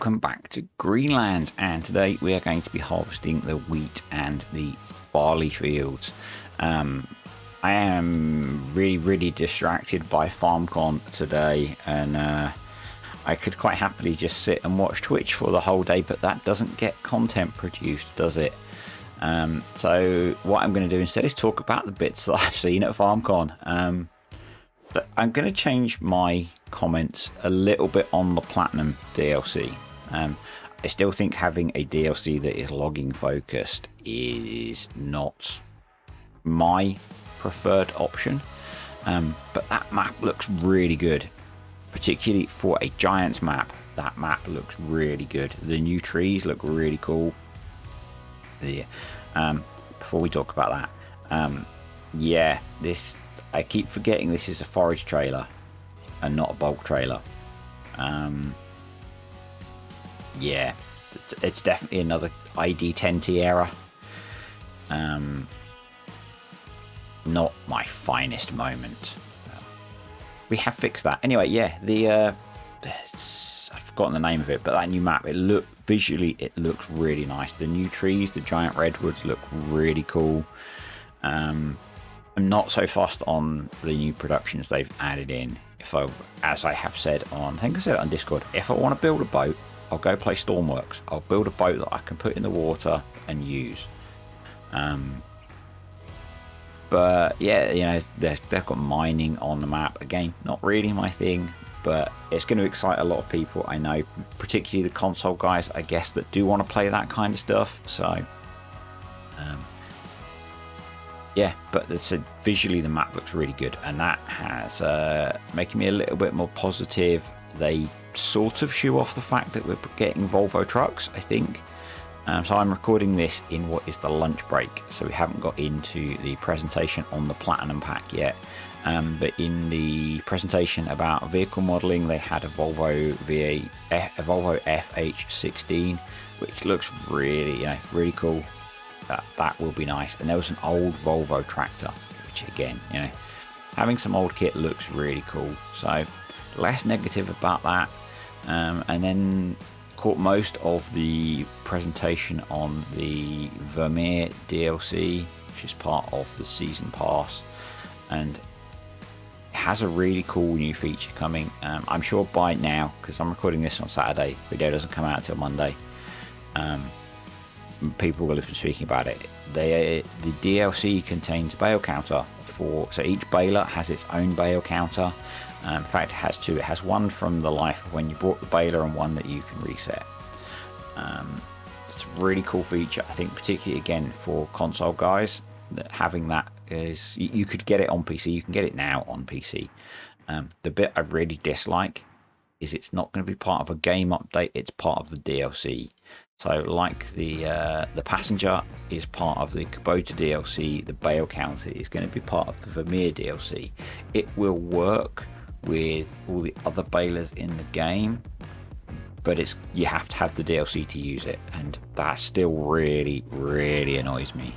welcome back to Greenlands, and today we are going to be harvesting the wheat and the barley fields. I am really distracted by FarmCon today, and I could quite happily just sit and watch Twitch for the whole day, but that doesn't get content produced, does it? So what I'm going to do instead is talk about the bits that I've seen at FarmCon. But I'm going to change my comments a little bit on the Platinum DLC. I still think having a DLC that is logging focused is not my preferred option, but that map looks really good, particularly for a Giants map. That map looks really good. The new trees look really cool. Before we talk about that, yeah, this, I keep forgetting this is a forage trailer and not a bulk trailer. Yeah, it's definitely another ID10T error. Not my finest moment. We have fixed that. Anyway, yeah, I've forgotten the name of it, but that new map, visually it looks really nice. The new trees, the giant redwoods look really cool. I'm not so fast on the new productions they've added in. As I have said on, I think I said it on Discord, if I want to build a boat, I'll go play Stormworks. I'll build a boat that I can put in the water and use. But yeah, you know, they've got mining on the map. Again, not really my thing, but it's going to excite a lot of people, I know, particularly the console guys, I guess, that do want to play that kind of stuff. So yeah, but visually the map looks really good, and that has making me a little bit more positive. They sort of shoe off the fact that we're getting Volvo trucks, I think. So I'm recording this in what is the lunch break, so we haven't got into the presentation on the Platinum pack yet. But in the presentation about vehicle modelling, they had a Volvo FH16, which looks really cool. That will be nice. And there was an old Volvo tractor, which again, having some old kit looks really cool. So less negative about that. And then caught most of the presentation on the Vermeer DLC, which is part of the season pass, and it has a really cool new feature coming. I'm sure by now, because I'm recording this on Saturday, video doesn't come out until Monday, people will have been speaking about it. The DLC contains a bale counter so each baler has its own bale counter. In fact, it has two. It has one from the life of when you bought the baler and one that you can reset. It's a really cool feature, I think, particularly again for console guys, that having that is, you could get it on PC. You can get it now on PC. The bit I really dislike is it's not going to be part of a game update. It's part of the DLC. So like the passenger is part of the Kubota DLC, the bale counter is going to be part of the Vermeer DLC. It will work with all the other balers in the game, but you have to have the DLC to use it, and that still really annoys me.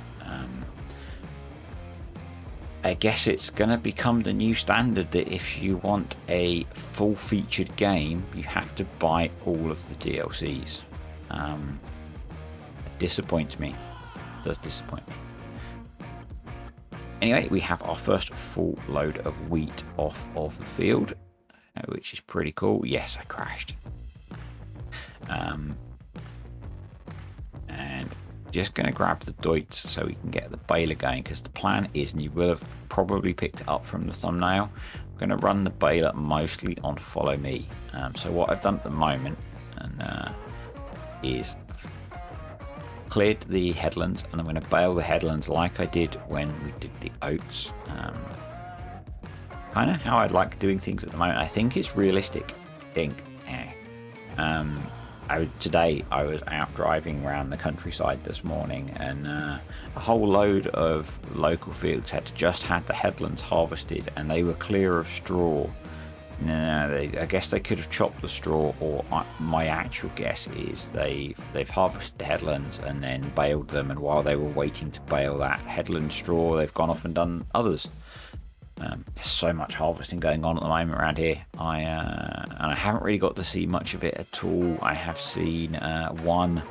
I guess it's going to become the new standard that if you want a full featured game, you have to buy all of the DLCs. It disappoints me. It does disappoint me. Anyway, we have our first full load of wheat off of the field, which is pretty cool. Yes, I crashed. And just going to grab the Deutz so we can get the baler going, because the plan is, and you will have probably picked it up from the thumbnail, I'm going to run the baler mostly on follow me. So what I've done at the moment is cleared the headlands, and I'm going to bale the headlands like I did when we did the oats. Kind of how I like doing things at the moment. I think it's realistic. Today I was out driving around the countryside this morning, and a whole load of local fields had just had the headlands harvested, and they were clear of straw. I guess they could have chopped the straw, or my actual guess is they've harvested the headlands and then baled them, and while they were waiting to bale that headland straw, they've gone off and done others. There's so much harvesting going on at the moment around here. And I haven't really got to see much of it at all. I have seen one.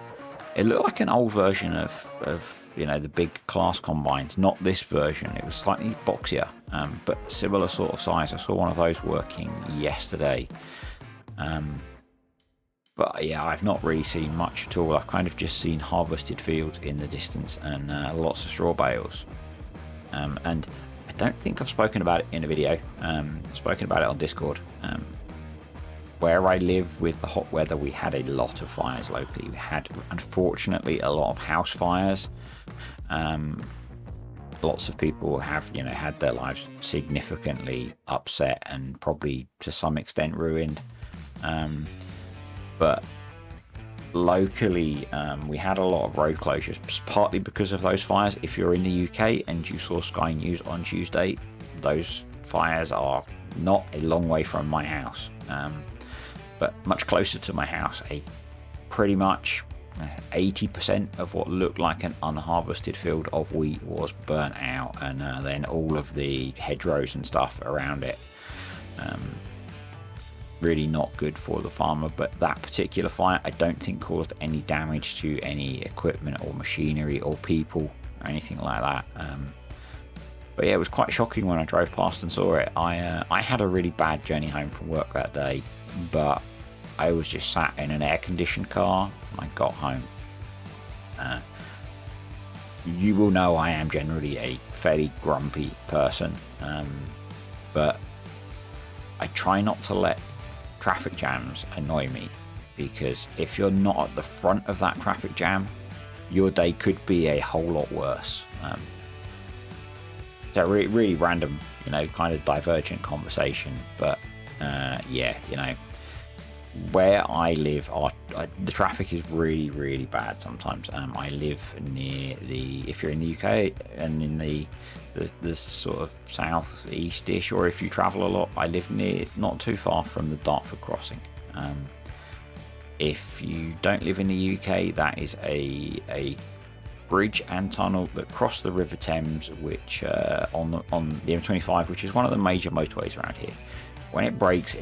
It looked like an old version of the big class combines. Not this version. It was slightly boxier, but similar sort of size. I saw one of those working yesterday. But yeah, I've not really seen much at all. I've kind of just seen harvested fields in the distance and lots of straw bales. And I don't think I've spoken about it in a video. Spoken about it on Discord. Where I live with the hot weather, we had a lot of fires locally. We had, unfortunately, a lot of house fires. Lots of people have, had their lives significantly upset and probably to some extent ruined. But locally, we had a lot of road closures, partly because of those fires. If you're in the UK and you saw Sky News on Tuesday, those fires are not a long way from my house, but much closer to my house. Pretty much 80% of what looked like an unharvested field of wheat was burnt out, and then all of the hedgerows and stuff around it. Really not good for the farmer. But that particular fire, I don't think caused any damage to any equipment or machinery or people or anything like that. But yeah, it was quite shocking when I drove past and saw it. I had a really bad journey home from work that day, but I was just sat in an air-conditioned car and I got home. You will know I am generally a fairly grumpy person, but I try not to let traffic jams annoy me, because if you're not at the front of that traffic jam, your day could be a whole lot worse. So really random, kind of divergent conversation, but yeah, where I live, the traffic is really, really bad sometimes. I live near if you're in the UK and in the sort of south-east-ish, or if you travel a lot, I live not too far from the Dartford crossing. If you don't live in the UK, that is a bridge and tunnel that cross the River Thames, which on the M25, which is one of the major motorways around here. When it breaks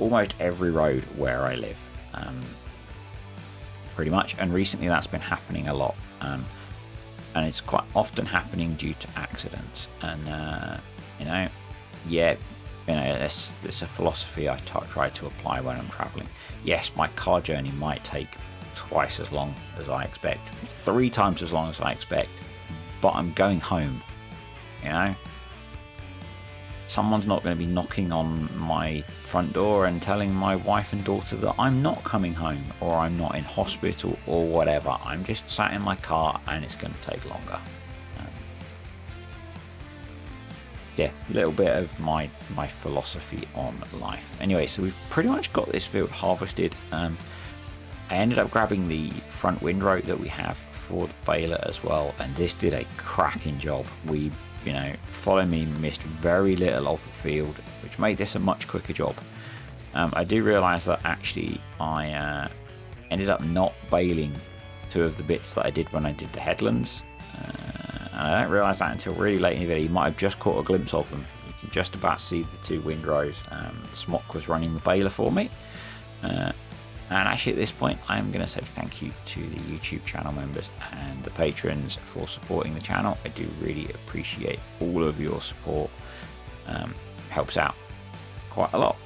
almost every road where I live, pretty much. And recently that's been happening a lot, and it's quite often happening due to accidents. And it's a philosophy I try to apply when I'm traveling. Yes, my car journey might take twice as long as I expect, 3 times as long as I expect, but I'm going home. Someone's not going to be knocking on my front door and telling my wife and daughter that I'm not coming home, or I'm not in hospital, or whatever. I'm just sat in my car and it's going to take longer. Yeah, a little bit of my philosophy on life. Anyway, so we've pretty much got this field harvested. I ended up grabbing the front windrow that we have for the baler as well, and this did a cracking job. We Follow Me missed very little of the field, which made this a much quicker job. I do realise that actually I ended up not baling 2 of the bits that I did when I did the headlands, and I don't realise that until really late in the video. You might have just caught a glimpse of them. You can just about see the 2 windrows. Smock was running the baler for me. And actually at this point, I'm going to say thank you to the YouTube channel members and the patrons for supporting the channel. I do really appreciate all of your support. Helps out quite a lot.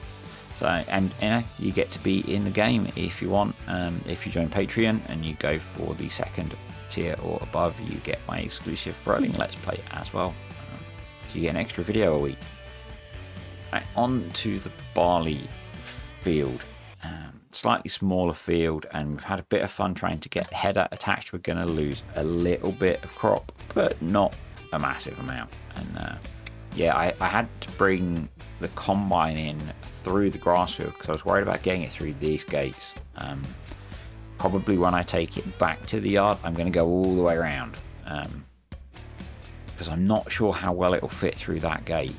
So, and you get to be in the game if you want. If you join Patreon and you go for the 2nd tier or above, you get my exclusive Throwing Let's Play as well. So you get an extra video a week. Right, on to the barley field. Slightly smaller field, and we've had a bit of fun trying to get the header attached. We're going to lose a little bit of crop, but not a massive amount. And yeah, I had to bring the combine in through the grass field because I was worried about getting it through these gates. Probably when I take it back to the yard, I'm going to go all the way around, because I'm not sure how well it will fit through that gate.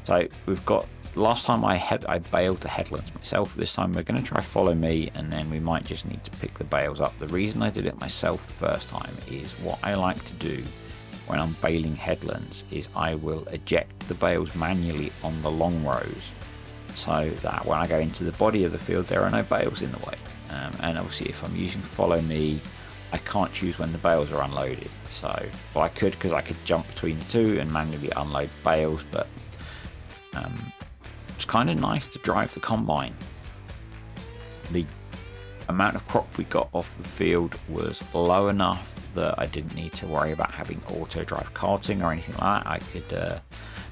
So we've got, last time I baled the headlands myself. This time we're going to try Follow Me, and then we might just need to pick the bales up. The reason I did it myself the first time is what I like to do when I'm baling headlands is I will eject the bales manually on the long rows, so that when I go into the body of the field there are no bales in the way. And obviously if I'm using follow me, I can't choose when the bales are unloaded. So, well, I could, because I could jump between the two and manually unload bales, but it's kind of nice to drive the combine. The amount of crop we got off the field was low enough that I didn't need to worry about having auto drive carting or anything like that. I could,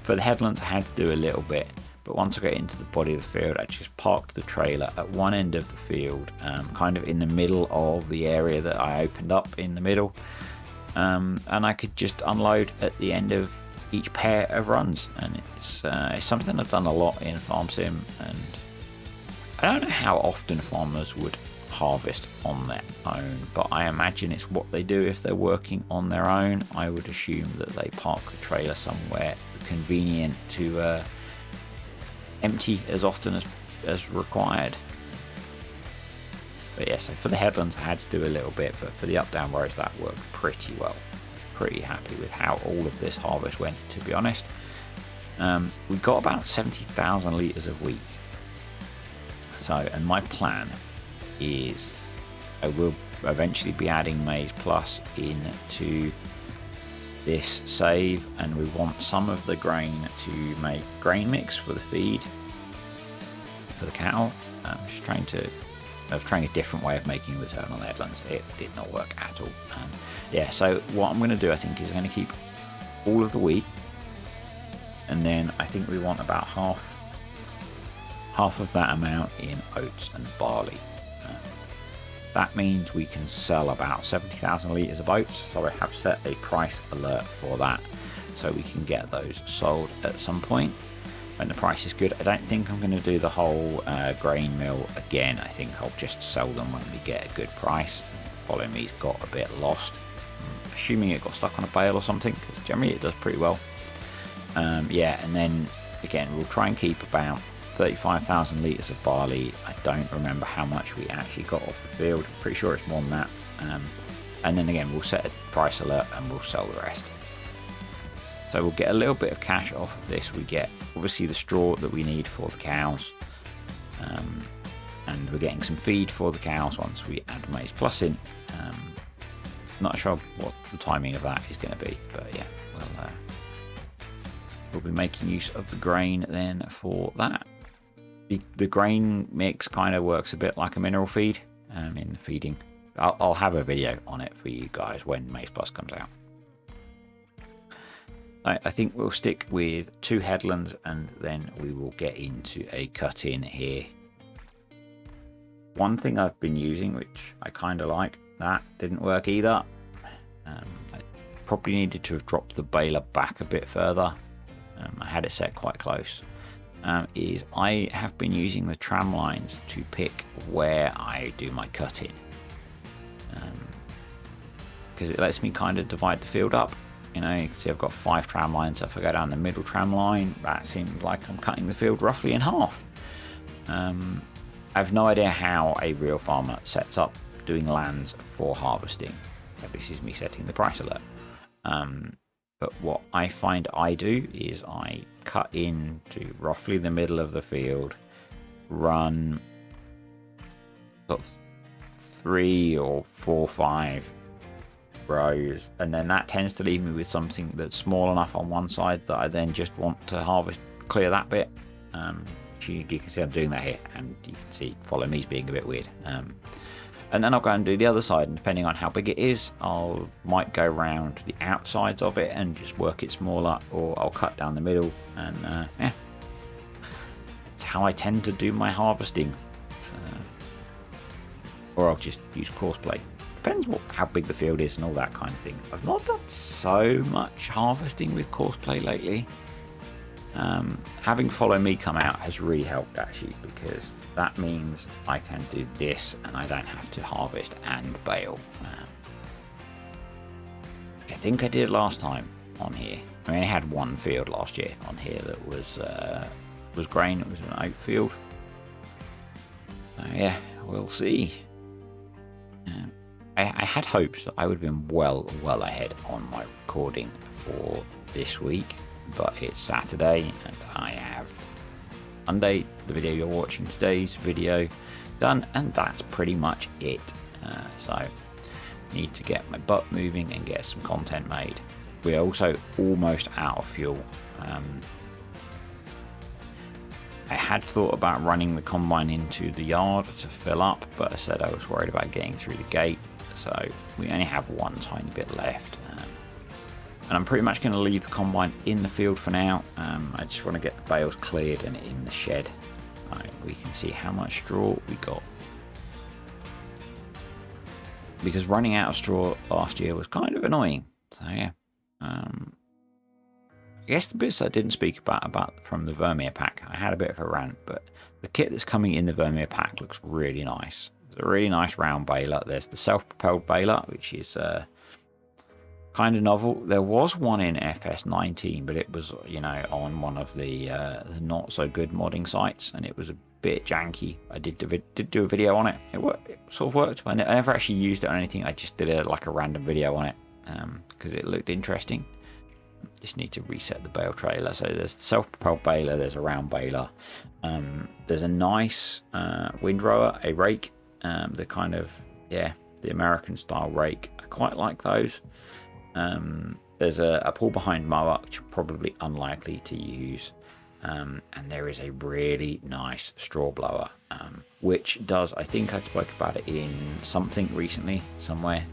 for the headlands I had to do a little bit, but once I got into the body of the field, I just parked the trailer at one end of the field, kind of in the middle of the area that I opened up in the middle, and I could just unload at the end of each pair of runs. And it's something I've done a lot in Farm Sim, and I don't know how often farmers would harvest on their own, but I imagine it's what they do if they're working on their own. I would assume that they park the trailer somewhere convenient to empty as often as required. But yeah, so for the headlands I had to do a little bit, but for the up down rows that worked pretty well. Pretty happy with how all of this harvest went, to be honest. We got about 70,000 litres of wheat. So, and my plan is I will eventually be adding maize plus into this save, and we want some of the grain to make grain mix for the feed for the cattle. I was trying a different way of making return on the headlands. It did not work at all. Yeah, so what I'm going to do, I think, is I'm going to keep all of the wheat, and then I think we want about half of that amount in oats and barley. That means we can sell about 70,000 litres of oats, so I have set a price alert for that, so we can get those sold at some point when the price is good. I don't think I'm going to do the whole grain mill again. I think I'll just sell them when we get a good price. Follow me's got a bit lost. I'm assuming it got stuck on a bale or something, because generally it does pretty well. Yeah, and then again we'll try and keep about 35,000 litres of barley. I don't remember how much we actually got off the field. I'm pretty sure it's more than that. And then again we'll set a price alert and we'll sell the rest. So we'll get a little bit of cash off of this. We get obviously the straw that we need for the cows, and we're getting some feed for the cows once we add maize plus in. Not sure what the timing of that is going to be, but yeah, we'll be making use of the grain then for that. The grain mix kind of works a bit like a mineral feed in feeding. I'll have a video on it for you guys when Maize Plus comes out. I think we'll stick with 2 headlands, and then we will get into a cut in here. One thing I've been using, which I kind of like, that didn't work either. I probably needed to have dropped the baler back a bit further. I had it set quite close. Is I have been using the tram lines to pick where I do my cutting, because it lets me kind of divide the field up. You know, you can see I've got 5 tram lines. So if I go down the middle tram line, that seems like I'm cutting the field roughly in half. I have no idea how a real farmer sets up doing lands for harvesting. This is me setting the price alert. But what I find I do is I cut into roughly the middle of the field, run sort of 3 or 4, 5 rows, and then that tends to leave me with something that's small enough on one side that I then just want to harvest, clear that bit. You can see I'm doing that here, and you can see follow me's being a bit weird. And then I'll go and do the other side, and depending on how big it is, might go around the outsides of it and just work it smaller, or I'll cut down the middle, and yeah, it's how I tend to do my harvesting. Or I'll just use courseplay. Depends how big the field is and all that kind of thing. I've not done so much harvesting with courseplay lately. Having follow me come out has really helped, actually, because that means I can do this and I don't have to harvest and bale. I think I did last time on here. I mean, I had one field last year on here that was grain. It was an oat field. So yeah, we'll see. I had hopes that I would have been well ahead on my recording for this week, but it's Saturday and I have Monday, the video you're watching today's video, done, and that's pretty much it. So need to get my butt moving and get some content made. We're also almost out of fuel. I had thought about running the combine into the yard to fill up, but I said I was worried about getting through the gate, so we only have one tiny bit left. And I'm pretty much going to leave the combine in the field for now. I just want to get the bales cleared and in the shed. We can see how much straw we got. Because running out of straw last year was kind of annoying. So yeah. I guess the bits I didn't speak about from the Vermeer pack, I had a bit of a rant, but the kit that's coming in the Vermeer pack looks really nice. It's a really nice round baler. There's the self-propelled baler, which is kind of novel. There was one in FS19, but it was, you know, on one of the not so good modding sites, and it was a bit janky. I did do a video on it. It sort of worked. I never actually used it on anything. I just did like a random video on it because it looked interesting. Just need to reset the bale trailer. So there's the self-propelled baler, there's a round baler, there's a nice windrower, a rake, the kind of, yeah, the American style rake. I quite like those. There's a pull behind mower, which are probably unlikely to use, and there is a really nice straw blower, which does, I think I spoke about it in something recently somewhere.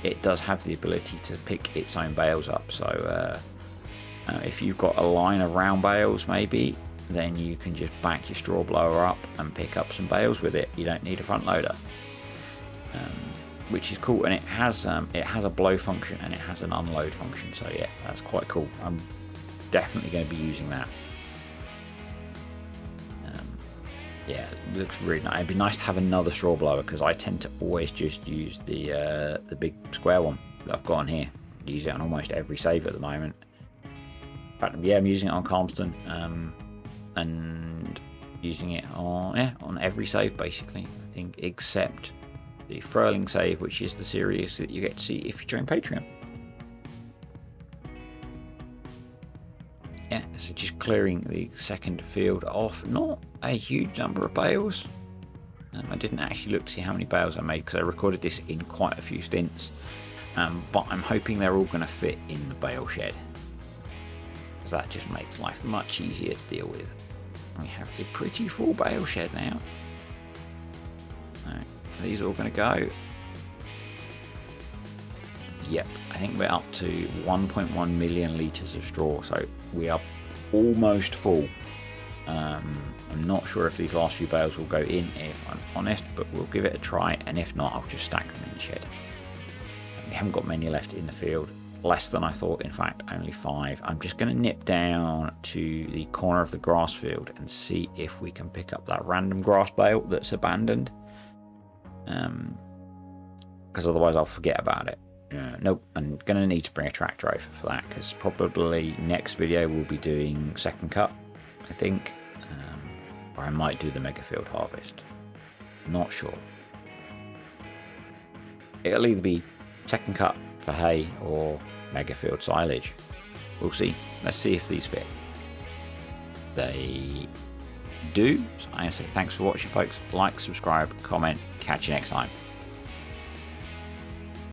It does have the ability to pick its own bales up, so if you've got a line of round bales maybe, then you can just back your straw blower up and pick up some bales with it. You don't need a front loader, which is cool. And it has a blow function and it has an unload function, so yeah, that's quite cool. I'm definitely going to be using that. Yeah, it looks really nice. It'd be nice to have another straw blower, because I tend to always just use the big square one that I've got on here. I use it on almost every save at the moment. In fact, yeah, I'm using it on Calmston, and using it on every save basically, I think, except the Furling save, which is the series that you get to see if you join Patreon. Yeah, so just clearing the second field off. Not a huge number of bales. I didn't actually look to see how many bales I made, because I recorded this in quite a few stints. But I'm hoping they're all going to fit in the bale shed, because that just makes life much easier to deal with. We have a pretty full bale shed now. These are all going to go. Yep, I think we're up to 1.1 million litres of straw, so we are almost full. I'm not sure if these last few bales will go in, if I'm honest, but we'll give it a try, and if not, I'll just stack them in the shed. We haven't got many left in the field, less than I thought, in fact, only 5. I'm just going to nip down to the corner of the grass field and see if we can pick up that random grass bale that's abandoned, because otherwise I'll forget about it. Nope, I'm going to need to bring a tractor over for that, because probably next video we'll be doing second cut, I think, or I might do the mega field harvest. Not sure. It'll either be second cut for hay or mega field silage. We'll see. Let's see if these fit. They do. So I'm going to say thanks for watching, folks. Like, subscribe, comment. Catch you next time.